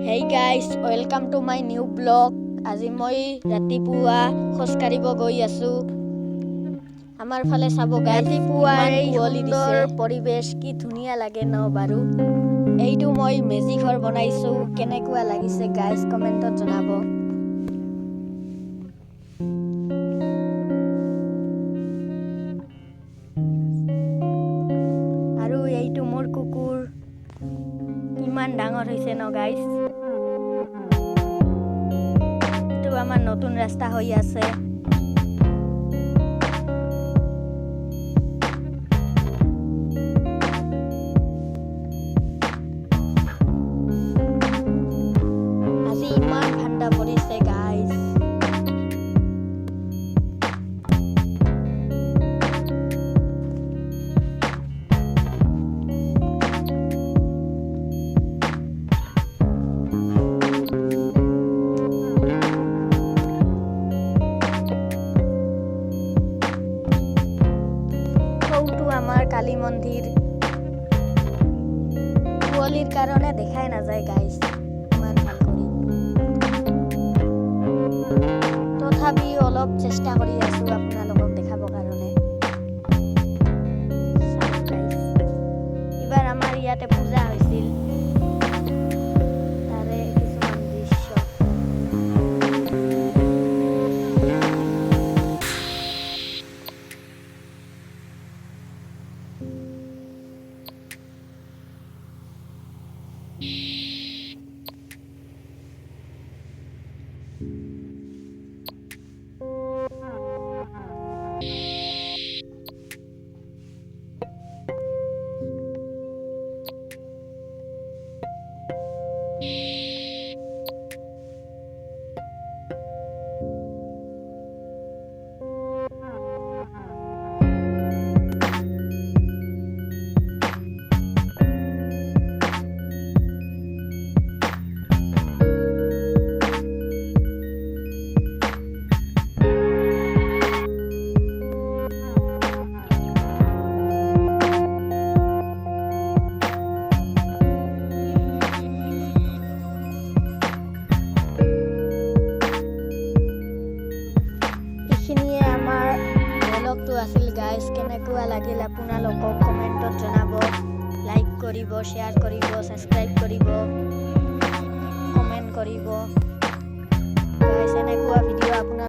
Hey guys, welcome to my new vlog. আজি মই ৰাতিপুৱা খোজ কাঢ়িব গৈ আছো। আমাৰ ফালে চাব গাইস, ৰাতিপুৱাৰ এই সুন্দৰ পৰিবেশ কি ধুনীয়া লাগে ন বাৰু। এইটো মই মেজি ঘৰ বনাইছো, কেনেকুৱা লাগিছে গাইস কমেন্টত জনাব। আৰু এইটো মোৰ কুকুৰ কিমান ডাঙৰ হৈছে ন গাইস। আমাৰ নতুন ৰাস্তা হৈ আছে। আজি ইমান ঠাণ্ডা পৰিছে গাইস। আমাৰ কালী মন্দিৰ কুঁৱলীৰ কাৰণে দেখাই নাযায় গাইস ইমান ভাল কৰি, তথাপি অলপ চেষ্টা কৰি আছো আপোনালোকক দেখাবৰ কাৰণে। এইবাৰ আমাৰ ইয়াতে পূজা হৈছিল, তাৰে কিছুমান দৃশ্য। আছিল গাইস, কেনেকুৱা লাগিল আপোনালোকক কমেন্টত জনাব। লাইক কৰিব, শ্বেয়াৰ কৰিব, সাবস্ক্ৰাইব কৰিব, কমেন্ট কৰিব গাইস। এনেকুৱা ভিডিঅ' আপোনাৰ